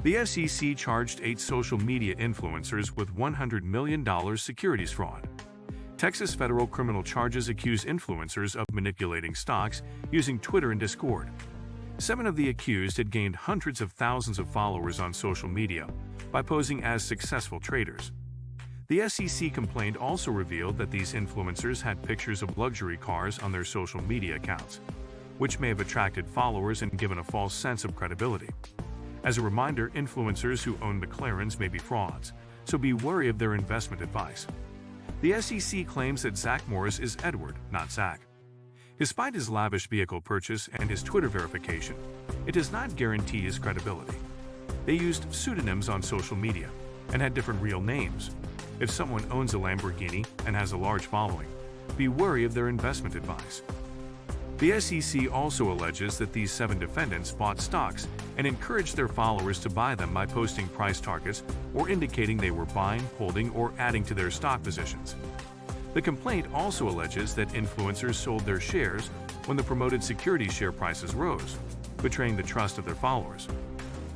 The SEC charged 8 social media influencers with $100 million securities fraud. Texas federal criminal charges accuse influencers of manipulating stocks using Twitter and Discord. 7 of the accused had gained hundreds of thousands of followers on social media by posing as successful traders. The SEC complaint also revealed that these influencers had pictures of luxury cars on their social media accounts, which may have attracted followers and given a false sense of credibility. As a reminder, influencers who own McLarens may be frauds, so be wary of their investment advice. The SEC claims that Zach Morris is Edward, not Zach. Despite his lavish vehicle purchase and his Twitter verification, it does not guarantee his credibility. They used pseudonyms on social media and had different real names. If someone owns a Lamborghini and has a large following, be wary of their investment advice. The SEC also alleges that these 7 defendants bought stocks and encouraged their followers to buy them by posting price targets or indicating they were buying, holding, or adding to their stock positions. The complaint also alleges that influencers sold their shares when the promoted securities share prices rose, betraying the trust of their followers.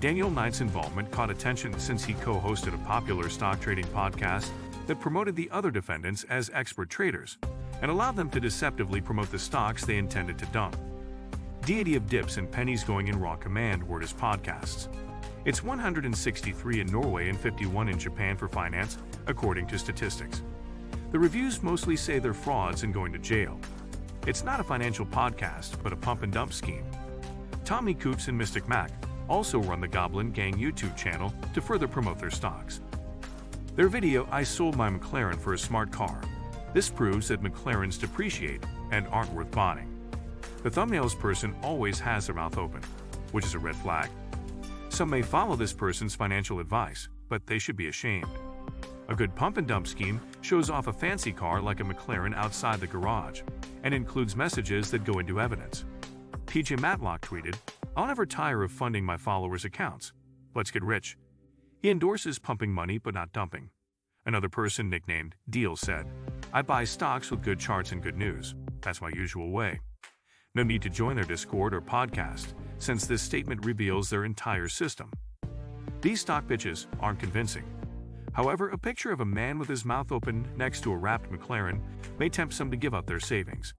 Daniel Knight's involvement caught attention since he co-hosted a popular stock trading podcast that promoted the other defendants as expert traders and allowed them to deceptively promote the stocks they intended to dump. Deity of Dips and Pennies Going in Raw Command were his podcasts. It's 163 in Norway and 51 in Japan for finance, according to statistics. The reviews mostly say they're frauds and going to jail. It's not a financial podcast, but a pump and dump scheme. Tommy Coops and Mystic Mac also run the Goblin Gang YouTube channel to further promote their stocks. Their video, "I sold my McLaren for a smart car." This proves that McLarens depreciate and aren't worth buying. The thumbnail's person always has their mouth open, which is a red flag. Some may follow this person's financial advice, but they should be ashamed. A good pump and dump scheme shows off a fancy car like a McLaren outside the garage and includes messages that go into evidence. PJ Matlock tweeted, "I'll never tire of funding my followers' accounts. Let's get rich." He endorses pumping money but not dumping. Another person nicknamed Deal said, "I buy stocks with good charts and good news. That's my usual way." No need to join their Discord or podcast, since this statement reveals their entire system. These stock pitches aren't convincing. However, a picture of a man with his mouth open next to a wrapped McLaren may tempt some to give up their savings.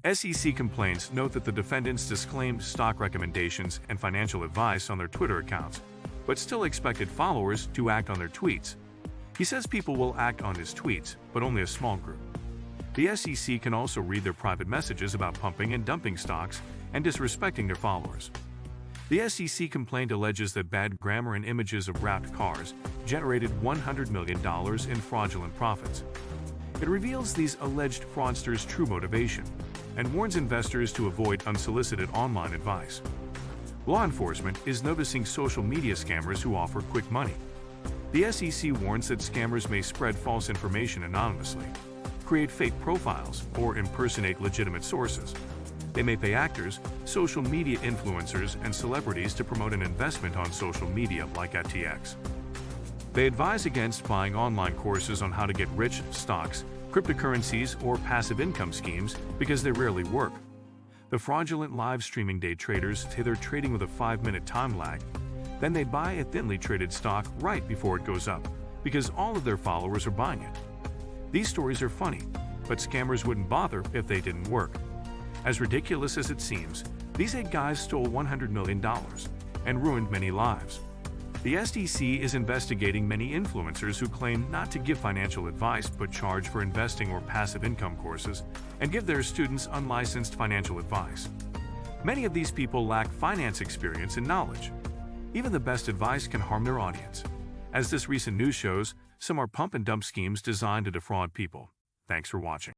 SEC complaints note that the defendants disclaimed stock recommendations and financial advice on their Twitter accounts, but still expected followers to act on their tweets. He says people will act on his tweets, but only a small group. The SEC can also read their private messages about pumping and dumping stocks and disrespecting their followers. The SEC complaint alleges that bad grammar and images of wrapped cars generated $100 million in fraudulent profits. It reveals these alleged fraudsters' true motivation and warns investors to avoid unsolicited online advice. Law enforcement is noticing social media scammers who offer quick money. The SEC warns that scammers may spread false information anonymously, create fake profiles, or impersonate legitimate sources. They may pay actors, social media influencers, and celebrities to promote an investment on social media like at TX. They advise against buying online courses on how to get rich, stocks, cryptocurrencies, or passive income schemes because they rarely work. The fraudulent live streaming day traders say they're trading with a 5-minute time lag. Then they buy a thinly traded stock right before it goes up, because all of their followers are buying it. These stories are funny, but scammers wouldn't bother if they didn't work. As ridiculous as it seems, these 8 guys stole $100 million and ruined many lives. The SEC is investigating many influencers who claim not to give financial advice but charge for investing or passive income courses and give their students unlicensed financial advice. Many of these people lack finance experience and knowledge. Even the best advice can harm their audience. As this recent news shows, some are pump and dump schemes designed to defraud people. Thanks for watching.